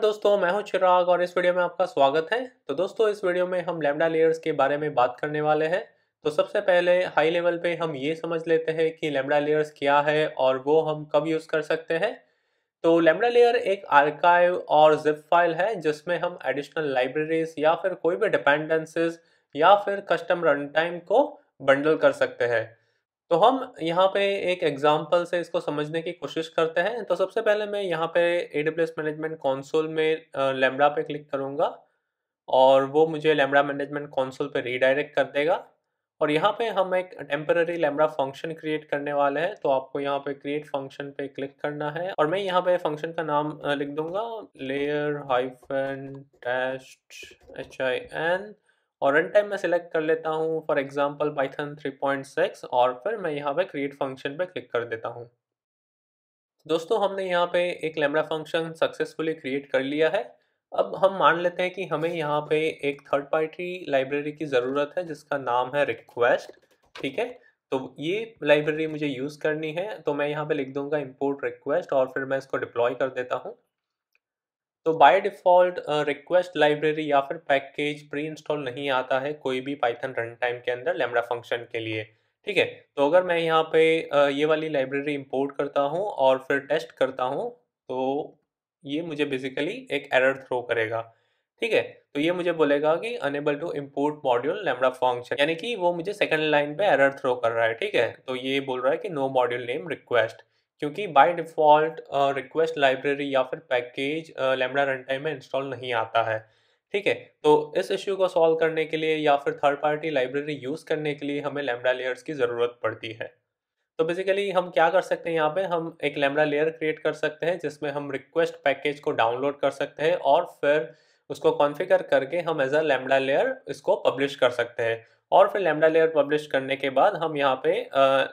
दोस्तों, मैं हूं चिराग और इस वीडियो में आपका स्वागत है। तो दोस्तों, इस वीडियो में हम लैम्बडा लेयर्स के बारे में बात करने वाले हैं। तो सबसे पहले हाई लेवल पे हम ये समझ लेते हैं कि लैम्बडा लेयर्स क्या है और वो हम कब यूज़ कर सकते हैं। तो लैम्बडा लेयर एक आर्काइव और जिप फाइल है जिसमें हम एडिशनल लाइब्रेरीज या फिर कोई भी डिपेंडेंसीज या फिर कस्टम रन टाइम को बंडल कर सकते हैं। तो हम यहाँ पे एक एग्जांपल से इसको समझने की कोशिश करते हैं। तो सबसे पहले मैं यहाँ पे AWS मैनेजमेंट कंसोल में लैम्बडा पे क्लिक करूँगा और वो मुझे लैम्बडा मैनेजमेंट कंसोल पे रीडायरेक्ट कर देगा। और यहाँ पे हम एक टेम्पररी लैम्बडा फंक्शन क्रिएट करने वाले हैं। तो आपको यहाँ पे क्रिएट फंक्शन पे क्लिक करना है और मैं यहाँ पे फंक्शन का नाम लिख दूंगा लेयर हाइफन टेस्ट HIN और रन टाइम में सिलेक्ट कर लेता हूँ फॉर एग्जांपल पाइथन 3.6 और फिर मैं यहाँ पे क्रिएट फंक्शन पे क्लिक कर देता हूँ। दोस्तों, हमने यहाँ पे एक लैम्बडा फंक्शन सक्सेसफुली क्रिएट कर लिया है। अब हम मान लेते हैं कि हमें यहाँ पे एक थर्ड पार्टी लाइब्रेरी की ज़रूरत है जिसका नाम है रिक्वेस्ट। ठीक है, तो ये लाइब्रेरी मुझे यूज़ करनी है। तो मैं यहाँ पे लिख दूंगा इंपोर्ट रिक्वेस्ट और फिर मैं इसको डिप्लॉय कर देता हूँ। तो बाय डिफ़ॉल्ट रिक्वेस्ट लाइब्रेरी या फिर पैकेज प्री इंस्टॉल नहीं आता है कोई भी पाइथन रन टाइम के अंदर लैम्बडा फंक्शन के लिए। ठीक है, तो अगर मैं यहाँ पे ये वाली लाइब्रेरी इंपोर्ट करता हूँ और फिर टेस्ट करता हूँ तो ये मुझे बेसिकली एक एरर थ्रो करेगा। ठीक है, तो ये मुझे बोलेगा कि unable to import module lambda function, यानी कि वो मुझे सेकंड लाइन पे एरर थ्रो कर रहा है। ठीक है, तो ये बोल रहा है कि नो मॉड्यूल नेम रिक्वेस्ट, क्योंकि बाय डिफ़ॉल्ट रिक्वेस्ट लाइब्रेरी या फिर पैकेज लैम्बडा रन टाइम में इंस्टॉल नहीं आता है। ठीक है, तो इस इश्यू को सॉल्व करने के लिए या फिर थर्ड पार्टी लाइब्रेरी यूज़ करने के लिए हमें लैम्बडा लेयर्स की ज़रूरत पड़ती है। तो बेसिकली हम क्या कर सकते हैं, यहाँ पे हम एक लैम्बडा लेयर क्रिएट कर सकते हैं जिसमें हम रिक्वेस्ट पैकेज को डाउनलोड कर सकते हैं और फिर उसको कॉन्फ़िगर करके हम एज अ लैम्बडा लेयर इसको पब्लिश कर सकते हैं। और फिर लैम्बडा लेयर पब्लिश करने के बाद हम यहाँ पे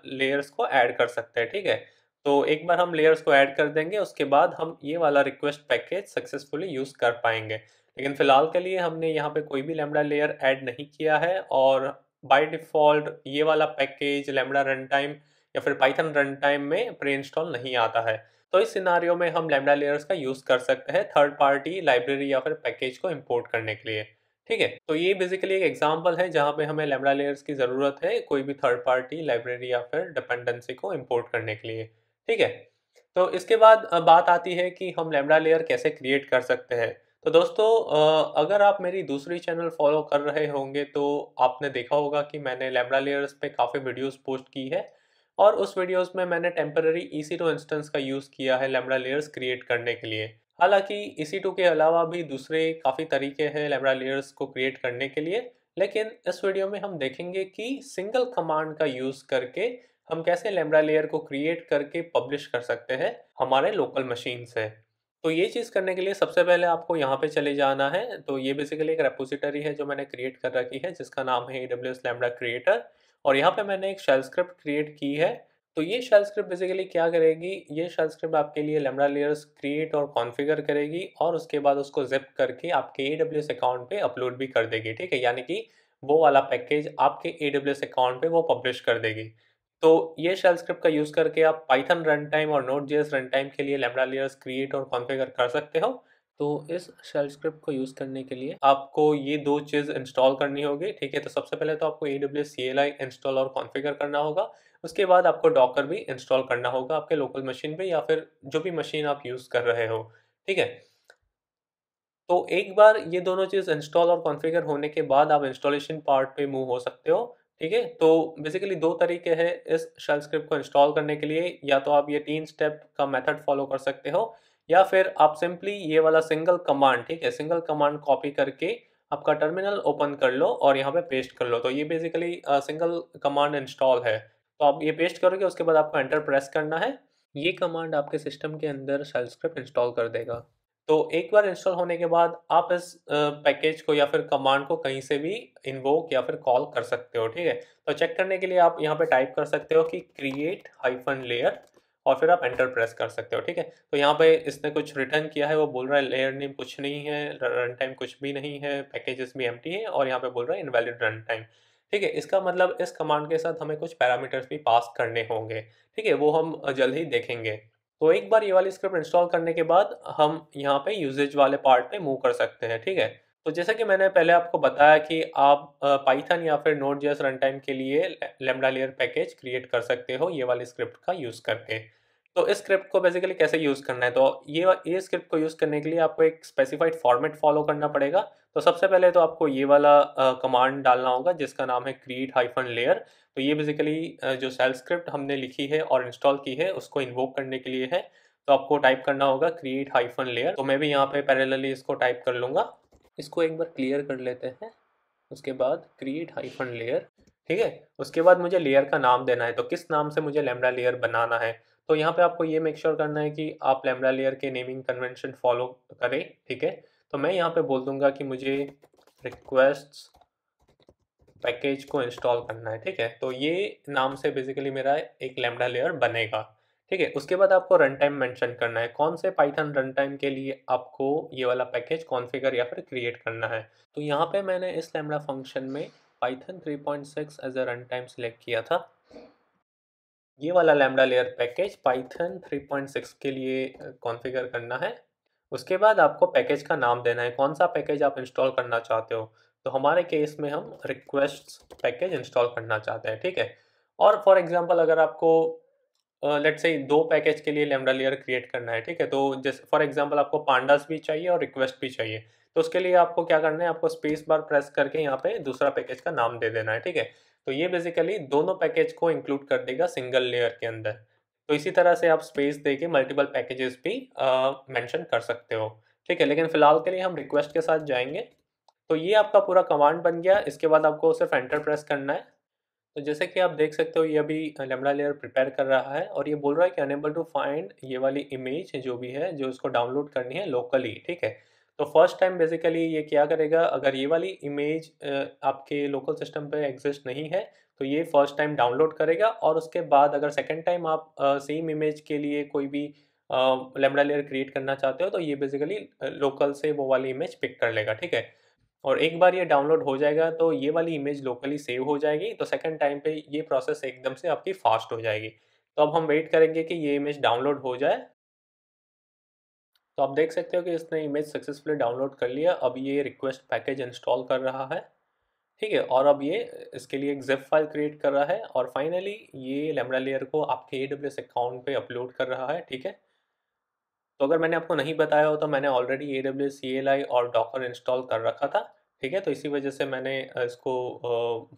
लेयर्स को ऐड कर सकते हैं। ठीक है, तो एक बार हम लेयर्स को ऐड कर देंगे उसके बाद हम ये वाला रिक्वेस्ट पैकेज सक्सेसफुली यूज़ कर पाएंगे। लेकिन फ़िलहाल के लिए हमने यहाँ पे कोई भी लैम्बडा लेयर ऐड नहीं किया है और बाय डिफ़ॉल्ट ये वाला पैकेज लैम्बडा रन टाइम या फिर पाइथन रन टाइम में प्री इंस्टॉल नहीं आता है। तो इस सिनारियो में हम लैम्बडा लेयर्स का यूज़ कर सकते हैं थर्ड पार्टी लाइब्रेरी या फिर पैकेज को इंपोर्ट करने के लिए। ठीक है, तो ये बेसिकली एक एग्जांपल है जहाँ पे हमें लैम्बडा लेयर्स की ज़रूरत है कोई भी थर्ड पार्टी लाइब्रेरी या फिर डिपेंडेंसी को इंपोर्ट करने के लिए। ठीक है, तो इसके बाद बात आती है कि हम लैम्बडा लेयर कैसे क्रिएट कर सकते हैं। तो दोस्तों, अगर आप मेरी दूसरी चैनल फॉलो कर रहे होंगे तो आपने देखा होगा कि मैंने लैम्बडा लेयर्स पे काफ़ी वीडियोस पोस्ट की है और उस वीडियोस में मैंने टेम्पररी EC2 इंस्टेंस का यूज़ किया है लैम्बडा लेयर्स क्रिएट करने के लिए। हालांकि EC2 के अलावा भी दूसरे काफ़ी तरीके हैं लैम्बडा लेयर्स को क्रिएट करने के लिए, लेकिन इस वीडियो में हम देखेंगे कि सिंगल कमांड का यूज़ करके हम कैसे लैम्बडा लेयर को क्रिएट करके पब्लिश कर सकते हैं हमारे लोकल मशीन से। तो ये चीज़ करने के लिए सबसे पहले आपको यहाँ पे चले जाना है। तो ये बेसिकली एक रेपोजिटरी है जो मैंने क्रिएट कर रखी है जिसका नाम है AWS लैम्बडा क्रिएटर और यहाँ पे मैंने एक शेल स्क्रिप्ट क्रिएट की है। तो ये शेल स्क्रिप्ट बेसिकली क्या करेगी, ये शेल स्क्रिप्ट आपके लिए लैम्बडा लेयर्स क्रिएट और कॉन्फ़िगर करेगी और उसके बाद उसको ज़िप करके आपके AWS अकाउंट पे अपलोड भी कर देगी। ठीक है, यानी कि वो वाला पैकेज आपके AWS अकाउंट पे वो पब्लिश कर देगी। तो ये शेल स्क्रिप्ट का यूज़ करके आप पाइथन रन टाइम और नोड.js रन टाइम के लिए लैम्बडा लेयर्स क्रिएट और कॉन्फ़िगर कर सकते हो। तो इस शेल स्क्रिप्ट को यूज़ करने के लिए आपको ये 2 चीज़ इंस्टॉल करनी होगी। ठीक है, तो सबसे पहले तो आपको AWS CLI इंस्टॉल और कॉन्फ़िगर करना होगा। उसके बाद आपको डॉकर भी इंस्टॉल करना होगा आपके लोकल मशीन पे या फिर जो भी मशीन आप यूज़ कर रहे हो। ठीक है, तो एक बार ये दोनों चीज़ इंस्टॉल और कॉन्फ़िगर होने के बाद आप इंस्टॉलेशन पार्ट पे मूव हो सकते हो। ठीक है, तो बेसिकली 2 तरीके हैं इस शेल स्क्रिप्ट को इंस्टॉल करने के लिए, या तो आप ये 3 स्टेप का मेथड फॉलो कर सकते हो या फिर आप सिंपली ये वाला सिंगल कमांड, ठीक है, सिंगल कमांड कॉपी करके आपका टर्मिनल ओपन कर लो और यहाँ पे पेस्ट कर लो। तो ये बेसिकली सिंगल कमांड इंस्टॉल है। तो आप ये पेस्ट करोगे उसके बाद आपको एंटर प्रेस करना है। ये कमांड आपके सिस्टम के अंदर शेल स्क्रिप्ट इंस्टॉल कर देगा। तो एक बार इंस्टॉल होने के बाद आप इस पैकेज को या फिर कमांड को कहीं से भी इन्वोक या फिर कॉल कर सकते हो। ठीक है, तो चेक करने के लिए आप यहाँ पे टाइप कर सकते हो कि क्रिएट हाइफन लेयर और फिर आप एंटर प्रेस कर सकते हो। ठीक है, तो यहाँ पे इसने कुछ रिटर्न किया है, वो बोल रहा है लेयर नेम कुछ नहीं है, रन टाइम कुछ भी नहीं है, पैकेजेस भी एम्प्टी है और यहाँ पे बोल रहा है इनवैलिड रन टाइम। ठीक है, इसका मतलब इस कमांड के साथ हमें कुछ पैरामीटर्स भी पास करने होंगे। ठीक है, वो हम जल्द ही देखेंगे। तो एक बार ये वाली स्क्रिप्ट इंस्टॉल करने के बाद हम यहाँ पे यूजेज वाले पार्ट पे मूव कर सकते हैं, ठीक है। तो जैसे कि मैंने पहले आपको बताया कि आप पाइथन या फिर नोड जेएस रन टाइम के लिए लैम्बडा लेयर पैकेज क्रिएट कर सकते हो ये वाली स्क्रिप्ट का यूज़ करके। तो इस स्क्रिप्ट को बेसिकली कैसे यूज़ करना है, तो ये स्क्रिप्ट को यूज़ करने के लिए आपको एक स्पेसिफाइड फॉर्मेट फॉलो करना पड़ेगा। तो सबसे पहले तो आपको ये वाला कमांड डालना होगा जिसका नाम है create हाइफन लेयर। तो ये बेसिकली जो शेल स्क्रिप्ट हमने लिखी है और इंस्टॉल की है उसको इन्वोक करने के लिए है। तो आपको टाइप करना होगा create हाइफन लेयर। तो मैं भी यहाँ पे पैरेलली इसको टाइप कर लूँगा। इसको एक बार क्लियर कर लेते हैं। उसके बाद create हाइफन लेयर, ठीक है। उसके बाद मुझे लेयर का नाम देना है, तो किस नाम से मुझे लैम्बडा लेयर बनाना है। तो यहाँ पे आपको ये मेक श्योर करना है कि आप लैम्बडा लेयर के नेमिंग कन्वेंशन फॉलो करें, ठीक है। तो मैं यहाँ पे बोल दूंगा कि मुझे रिक्वेस्ट पैकेज को इंस्टॉल करना है, ठीक है। तो ये नाम से बेसिकली मेरा एक लैम्बडा लेयर बनेगा, ठीक है। उसके बाद आपको रन टाइम मेंशन करना है, कौन से पाइथन रन टाइम के लिए आपको ये वाला पैकेज कॉन्फ़िगर या फिर क्रिएट करना है। तो यहाँ पे मैंने इस लैम्बडा फंक्शन में Python 3.6 as a run time select किया था। ये वाला लैम्बडा लेयर पैकेज पाइथन 3.6 के लिए कॉन्फ़िगर करना है। उसके बाद आपको पैकेज का नाम देना है, कौन सा पैकेज आप इंस्टॉल करना चाहते हो। तो हमारे केस में हम रिक्वेस्ट पैकेज इंस्टॉल करना चाहते हैं, ठीक है। और फॉर एग्जांपल अगर आपको लेट्स से दो पैकेज के लिए लैम्बडा लेयर क्रिएट करना है, ठीक है। तो जैसे फॉर एग्जांपल आपको पांडास भी चाहिए और रिक्वेस्ट भी चाहिए। तो उसके लिए आपको क्या करना है, आपको स्पेस बार प्रेस करके यहाँ पे दूसरा पैकेज का नाम दे देना है, ठीक है। तो ये बेसिकली दोनों पैकेज को इंक्लूड कर देगा सिंगल लेयर के अंदर। तो इसी तरह से आप स्पेस दे के मल्टीपल पैकेजेस भी मेंशन कर सकते हो, ठीक है। लेकिन फिलहाल के लिए हम रिक्वेस्ट के साथ जाएंगे। तो ये आपका पूरा कमांड बन गया। इसके बाद आपको सिर्फ एंटर प्रेस करना है। तो जैसे कि आप देख सकते हो ये अभी लैम्बडा लेयर प्रिपेयर कर रहा है और ये बोल रहा है कि अनेबल टू फाइंड ये वाली इमेज जो भी है जो इसको डाउनलोड करनी है लोकली, ठीक है। तो फर्स्ट टाइम बेसिकली ये क्या करेगा, अगर ये वाली इमेज आपके लोकल सिस्टम पे एग्जिस्ट नहीं है तो ये फर्स्ट टाइम डाउनलोड करेगा और उसके बाद अगर सेकेंड टाइम आप सेम इमेज के लिए कोई भी लैम्बडा लेयर क्रिएट करना चाहते हो तो ये बेसिकली लोकल से वो वाली इमेज पिक कर लेगा, ठीक है। और एक बार ये डाउनलोड हो जाएगा तो ये वाली इमेज लोकली सेव हो जाएगी, तो सेकंड टाइम पे ये प्रोसेस एकदम से आपकी फास्ट हो जाएगी। तो अब हम वेट करेंगे कि ये इमेज डाउनलोड हो जाए। तो आप देख सकते हो कि इसने इमेज सक्सेसफुली डाउनलोड कर लिया। अब ये रिक्वेस्ट पैकेज इंस्टॉल कर रहा है, ठीक है। और अब ये इसके लिए एक ज़िप फाइल क्रिएट कर रहा है और फाइनली ये लैम्बडा लेयर को आपके AWS अकाउंट पे अपलोड कर रहा है, ठीक है। तो अगर मैंने आपको नहीं बताया हो तो मैंने ऑलरेडी AWS CLI और डॉकर इंस्टॉल कर रखा था, ठीक है। तो इसी वजह से मैंने इसको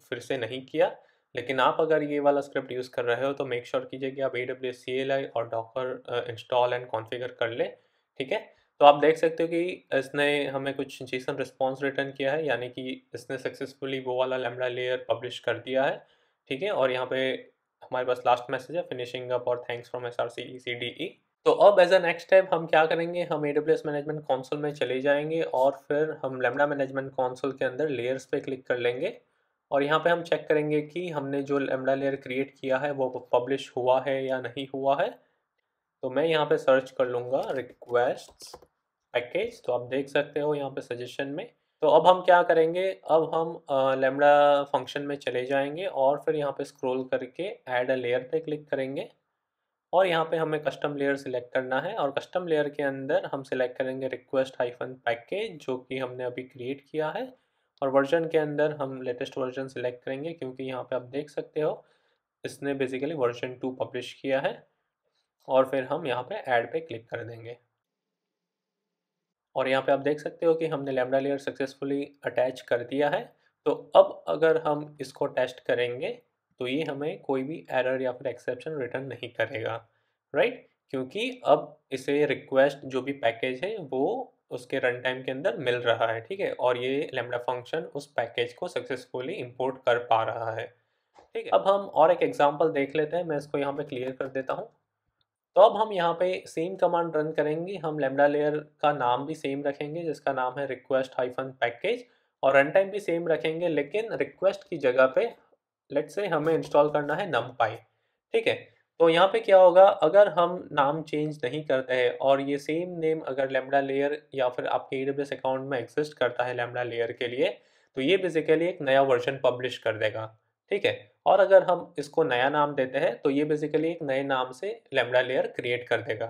फिर से नहीं किया। लेकिन आप अगर ये वाला स्क्रिप्ट यूज़ कर रहे हो तो मेक श्योर कीजिए कि आप AWS CLI और डॉकर इंस्टॉल एंड कॉन्फ़िगर कर लें, ठीक है। तो आप देख सकते हो कि इसने हमें कुछ JSON रिस्पॉन्स रिटर्न किया है, यानी कि इसने सक्सेसफुली वो वाला लैम्बडा लेयर पब्लिश कर दिया है, ठीक है। और यहाँ पे हमारे पास लास्ट मैसेज है, फिनिशिंग अप और थैंक्स फ्रॉम SRC ECDE। तो अब एज अ नेक्स्ट स्टेप हम क्या करेंगे, हम AWS मैनेजमेंट कंसोल में चले जाएंगे और फिर हम लैम्बडा मैनेजमेंट कंसोल के अंदर लेयर्स पे क्लिक कर लेंगे और यहाँ पे हम चेक करेंगे कि हमने जो लैम्बडा लेयर क्रिएट किया है वो पब्लिश हुआ है या नहीं हुआ है। तो मैं यहाँ पे सर्च कर लूँगा रिक्वेस्ट पैकेज। तो आप देख सकते हो यहाँ पे सजेशन में। तो अब हम क्या करेंगे, अब हम लैम्बडा फंक्शन में चले जाएंगे और फिर यहाँ पे स्क्रॉल करके ऐड अ लेयर पे क्लिक करेंगे और यहाँ पे हमें कस्टम लेयर सिलेक्ट करना है और कस्टम लेयर के अंदर हम सिलेक्ट करेंगे रिक्वेस्ट हाइफन पैकेज जो कि हमने अभी क्रिएट किया है। और वर्जन के अंदर हम लेटेस्ट वर्जन सिलेक्ट करेंगे क्योंकि यहाँ पे आप देख सकते हो इसने बेसिकली वर्जन 2 पब्लिश किया है। और फिर हम यहाँ पे ऐड पे क्लिक कर देंगे और यहाँ पे आप देख सकते हो कि हमने लैम्बडा लेयर सक्सेसफुली अटैच कर दिया है। तो अब अगर हम इसको टेस्ट करेंगे तो ये हमें कोई भी एरर या फिर एक्सेप्शन रिटर्न नहीं करेगा, राइट। क्योंकि अब इसे रिक्वेस्ट जो भी पैकेज है वो उसके रन टाइम के अंदर मिल रहा है, ठीक है। और ये लैम्बडा फंक्शन उस पैकेज को सक्सेसफुली इंपोर्ट कर पा रहा है, ठीक है। अब हम और एक एग्जांपल देख लेते हैं, मैं इसको यहाँ पे क्लियर कर देता हूँ। तो अब हम यहाँ पे सेम कमांड रन करेंगे, हम लैम्बडा लेयर का नाम भी सेम रखेंगे जिसका नाम है रिक्वेस्ट हाइफन पैकेज और रन टाइम भी सेम रखेंगे, लेकिन रिक्वेस्ट की जगह पे लेट्स से हमें इंस्टॉल करना है numpy, ठीक है। तो यहाँ पे क्या होगा, अगर हम नाम चेंज नहीं करते हैं और ये सेम नेम अगर लैम्बडा लेयर या फिर आपके AWS अकाउंट में एग्जिस्ट करता है लैम्बडा लेयर के लिए, तो ये बेसिकली एक नया वर्जन पब्लिश कर देगा, ठीक है। और अगर हम इसको नया नाम देते हैं तो ये बेसिकली एक नए नाम से लैम्ब्डा लेयर क्रिएट कर देगा।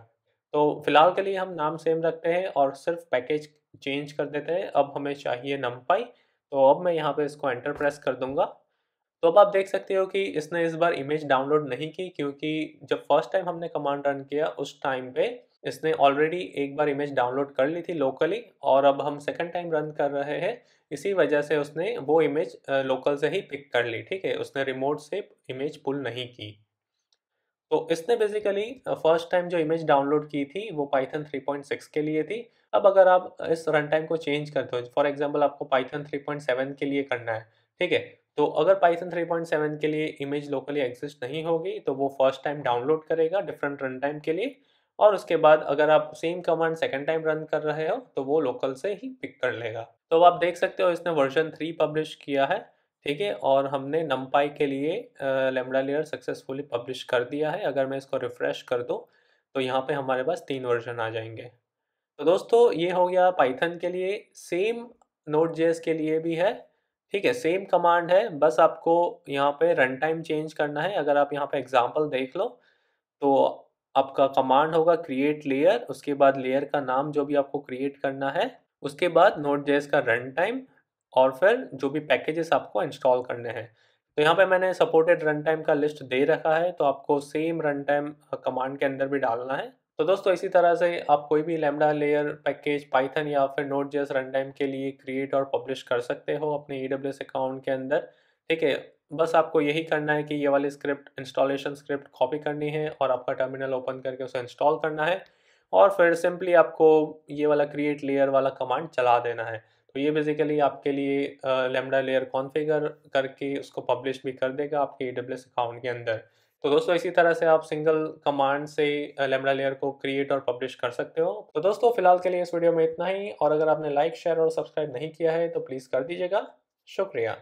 तो फिलहाल के लिए हम नाम सेम रखते हैं और सिर्फ पैकेज चेंज कर देते हैं। अब हमें चाहिए numpy, तो अब मैं यहाँ पे इसको एंटर प्रेस कर दूंगा। तो अब आप देख सकते हो कि इसने इस बार इमेज डाउनलोड नहीं की, क्योंकि जब फर्स्ट टाइम हमने कमांड रन किया उस टाइम पे इसने ऑलरेडी एक बार इमेज डाउनलोड कर ली थी लोकली, और अब हम सेकंड टाइम रन कर रहे हैं, इसी वजह से उसने वो इमेज लोकल से ही पिक कर ली। ठीक है, उसने रिमोट से इमेज पुल नहीं की। तो इसने बेसिकली फर्स्ट टाइम जो इमेज डाउनलोड की थी वो पाइथन 3.6 के लिए थी। अब अगर आप इस रन टाइम को चेंज करते हो, फॉर एग्जांपल आपको पाइथन 3.7 के लिए करना है, ठीक है, तो अगर पाइथन 3.7 के लिए इमेज लोकली एग्जिस्ट नहीं होगी तो वो फर्स्ट टाइम डाउनलोड करेगा डिफरेंट रन टाइम के लिए, और उसके बाद अगर आप same command second time run कर रहे हो तो वो लोकल से ही पिक कर लेगा। तो अब आप देख सकते हो इसने वर्जन 3 पब्लिश किया है। ठीक है, और हमने numpy के लिए लैम्ब्डा लेयर सक्सेसफुली पब्लिश कर दिया है। अगर मैं इसको रिफ्रेश कर दूं तो यहाँ पे हमारे पास 3 वर्जन आ जाएंगे। तो दोस्तों ये हो गया पाइथन के लिए। सेम नोड जेएस के लिए भी है। ठीक है, सेम कमांड है, बस आपको यहाँ पे रन टाइम चेंज करना है। अगर आप यहाँ पे एग्जांपल देख लो तो आपका कमांड होगा क्रिएट लेयर, उसके बाद लेयर का नाम जो भी आपको क्रिएट करना है, उसके बाद नोड जेएस का रन टाइम, और फिर जो भी पैकेजेस आपको इंस्टॉल करने हैं। तो यहाँ पे मैंने सपोर्टेड रन टाइम का लिस्ट दे रखा है, तो आपको सेम रन टाइम कमांड के अंदर भी डालना है। तो दोस्तों इसी तरह से आप कोई भी लैम्ब्डा लेयर पैकेज पाइथन या फिर नोड जेएस रन टाइम के लिए क्रिएट और पब्लिश कर सकते हो अपने AWS अकाउंट के अंदर। ठीक है, बस आपको यही करना है कि ये वाली स्क्रिप्ट, इंस्टॉलेशन स्क्रिप्ट कॉपी करनी है और आपका टर्मिनल ओपन करके उसे इंस्टॉल करना है, और फिर सिंपली आपको ये वाला क्रिएट लेयर वाला कमांड चला देना है। तो ये बेसिकली आपके लिए लैम्ब्डा लेयर कॉन्फ़िगर करके उसको पब्लिश भी कर देगा आपके AWS अकाउंट के अंदर। तो दोस्तों इसी तरह से आप सिंगल कमांड से लैम्ब्डा लेयर को क्रिएट और पब्लिश कर सकते हो। तो दोस्तों फिलहाल के लिए इस वीडियो में इतना ही, और अगर आपने लाइक, शेयर और सब्सक्राइब नहीं किया है तो प्लीज़ कर दीजिएगा। शुक्रिया।